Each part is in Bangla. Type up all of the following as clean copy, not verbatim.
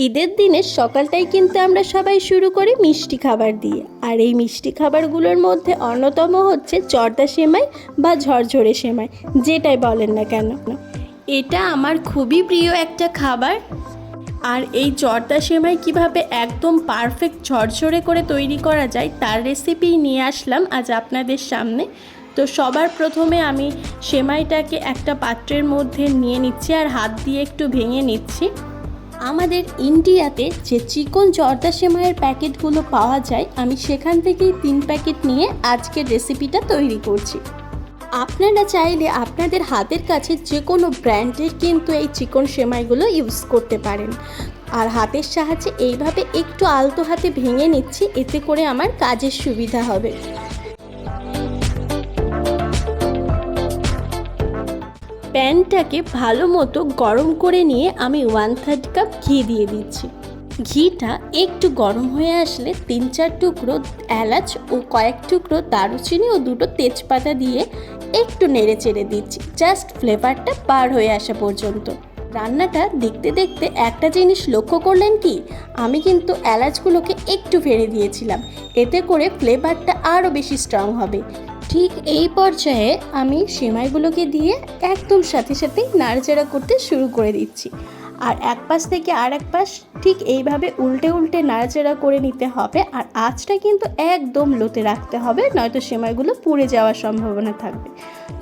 ঈদের দিনের সকালটাই কিন্তু আমরা সবাই শুরু করি মিষ্টি খাবার দিয়ে। আর এই মিষ্টি খাবারগুলোর মধ্যে অন্যতম হচ্ছে জর্দা সেমাই বা ঝরঝরে সেমাই, যেটাই বলেন না কেন। এটা আমার খুবই প্রিয় একটা খাবার। আর এই জর্দা সেমাই কিভাবে একদম পারফেক্ট ঝরঝরে করে তৈরি করা যায় তার রেসিপি নিয়ে আসলাম আজ আপনাদের সামনে। তো সবার প্রথমে আমি সেমাইটাকে একটা পাত্রের মধ্যে নিয়ে নিচ্ছি আর হাত দিয়ে একটু ভেঙে নিচ্ছি। আমাদের ইন্ডিয়াতে যে চিকন জর্দা সেমাইয়ের প্যাকেটগুলো পাওয়া যায়, আমি সেখান থেকেই 3 প্যাকেট নিয়ে আজকের রেসিপিটা তৈরি করছি। আপনারা চাইলে আপনাদের হাতের কাছে যে কোনো ব্র্যান্ডের কিন্তু এই চিকন সেমাইগুলো ইউজ করতে পারেন। আর হাতের সাহায্যে এইভাবে একটু আলতো হাতে ভেঙে নিচ্ছি, এতে করে আমার কাজের সুবিধা হবে। প্যানটাকে ভালো মতো গরম করে নিয়ে আমি 1/3 কাপ ঘি দিয়ে দিচ্ছি। ঘিটা একটু গরম হয়ে আসলে 3-4 টুকরো এলাচ ও কয়েক টুকরো দারুচিনি ও 2টো তেজপাতা দিয়ে একটু নেড়ে চেড়ে দিচ্ছি, জাস্ট ফ্লেভারটা বার হয়ে আসা পর্যন্ত। রান্নাটা দেখতে দেখতে একটা জিনিস লক্ষ্য করলেন কি, আমি কিন্তু এলাচগুলোকে একটু ফেলে দিয়েছিলাম, এতে করে ফ্লেভারটা আরও বেশি স্ট্রং হবে। ঠিক এই পর্যায়ে আমি সেমাইগুলোকে দিয়ে একদম সাথে সাথেই নাড়াচাড়া করতে শুরু করে দিচ্ছি। আর এক পাশ থেকে আর এক পাশ ঠিক এইভাবে উল্টে উল্টে নাড়াচাড়া করে নিতে হবে। আর আঁচটা কিন্তু একদম লোতে রাখতে হবে, নয়তো সেমাইগুলো পুড়ে যাওয়ার সম্ভাবনা থাকবে।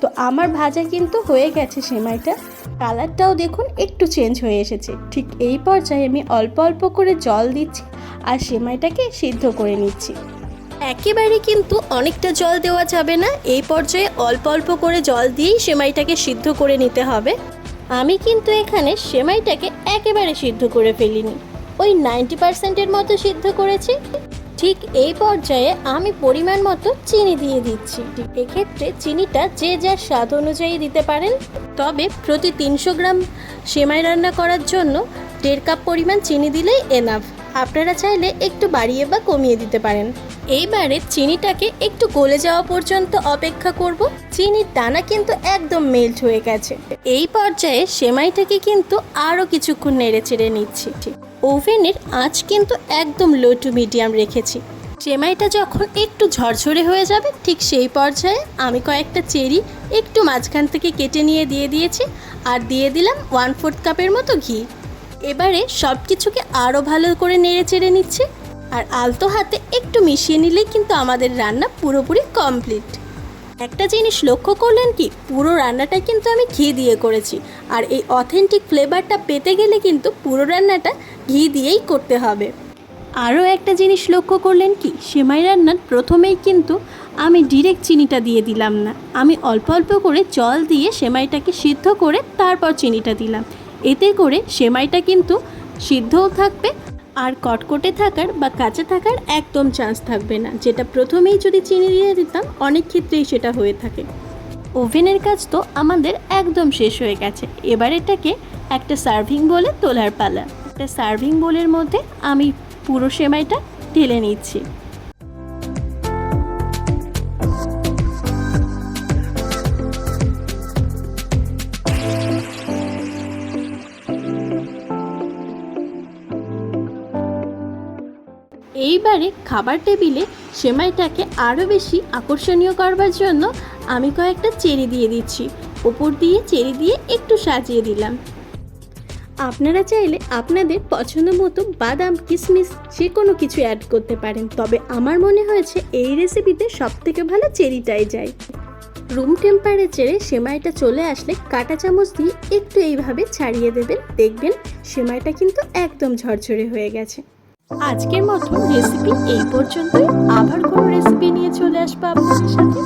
তো আমার ভাজা কিন্তু হয়ে গেছে সেমাইটা, কালারটাও দেখুন একটু চেঞ্জ হয়ে এসেছে। ঠিক এই পর্যায়ে আমি অল্প অল্প করে জল দিচ্ছি আর সেমাইটাকে সিদ্ধ করে নিচ্ছি। একেবারে কিন্তু অনেকটা জল দেওয়া যাবে না, এই পর্যায়ে অল্প অল্প করে জল দিয়েই সেমাইটাকে সিদ্ধ করে নিতে হবে। আমি কিন্তু এখানে সেমাইটাকে একেবারে সিদ্ধ করে ফেলিনি, ওই 90%-এর মতো সিদ্ধ করেছি। ঠিক এই পর্যায়ে আমি পরিমাণ মতো চিনি দিয়ে দিচ্ছি। এক্ষেত্রে চিনিটা যে যার স্বাদ অনুযায়ী দিতে পারেন, তবে প্রতি 300 গ্রাম সেমাই রান্না করার জন্য 1.5 কাপ পরিমাণ চিনি দিলেই এনাফ। আপনারা চাইলে একটু বাড়িয়ে বা কমিয়ে দিতে পারেন। এইবারে চিনিটাকে একটু গলে যাওয়া পর্যন্ত অপেক্ষা করব। চিনির দানা কিন্তু একদম মেল্ট হয়ে গেছে। এই পর্যায়ে সেমাইটাকে কিন্তু আরও কিছুক্ষণ নেড়ে চেড়ে নিচ্ছি। ওভেনের আঁচ কিন্তু একদম লো টু মিডিয়াম রেখেছি। সেমাইটা যখন একটু ঝরঝরে হয়ে যাবে, ঠিক সেই পর্যায়ে আমি কয়েকটা চেরি একটু মাঝখান থেকে কেটে নিয়ে দিয়ে দিয়েছি আর দিয়ে দিলাম 1/4 কাপের মতো ঘি। এবারে সব কিছুকে আরও ভালো করে নেড়ে চেড়ে নিচ্ছি আর আলতো হাতে একটু মিশিয়ে নিলেই কিন্তু আমাদের রান্না পুরোপুরি কমপ্লিট। একটা জিনিস লক্ষ্য করলেন কি, পুরো রান্নাটা কিন্তু আমি ঘি দিয়ে করেছি। আর এই অথেন্টিক ফ্লেভারটা পেতে গেলে কিন্তু পুরো রান্নাটা ঘি দিয়েই করতে হবে। আরও একটা জিনিস লক্ষ্য করলেন কি, সেমাই রান্নার প্রথমেই কিন্তু আমি ডিরেক্ট চিনিটা দিয়ে দিলাম না, আমি অল্প অল্প করে জল দিয়ে সেমাইটাকে সিদ্ধ করে তারপর চিনিটা দিলাম। এতে করে সেমাইটা কিন্তু সিদ্ধও থাকবে আর কটকটে থাকার বা কাঁচা থাকার একদম চান্স থাকবে না, যেটা প্রথমেই যদি চিনি দিয়ে দিতাম অনেক ক্ষেত্রেই সেটা হয়ে থাকে। ওভেনের কাজ তো আমাদের একদম শেষ হয়ে গেছে। এবার এটাকে একটা সার্ভিং বোলে তোলার পালা। একটা সার্ভিং বোলের মধ্যে আমি পুরো সেমাইটা ঢেলে নিচ্ছি। এইবারে খাবার টেবিলে সেমাইটাকে আরও বেশি আকর্ষণীয় করবার জন্য আমি কয়েকটা চেরি দিয়ে দিচ্ছি। ওপর দিয়ে চেরি দিয়ে একটু সাজিয়ে দিলাম। আপনারা চাইলে আপনাদের পছন্দ মতো বাদাম, কিশমিশ যে কোনো কিছু অ্যাড করতে পারেন, তবে আমার মনে হয়েছে এই রেসিপিতে সবথেকে ভালো চেরিটাই যায়। রুম টেম্পারেচারে সেমাইটা চলে আসলে কাঁটা চামচ দিয়ে একটু এইভাবে ছাড়িয়ে দেবেন, দেখবেন সেমাইটা কিন্তু একদম ঝরঝরে হয়ে গেছে। আজকের মতো রেসিপি এই পর্যন্তই। আবার কোনো রেসিপি নিয়ে চলে আসবো আপনাদের সাথে।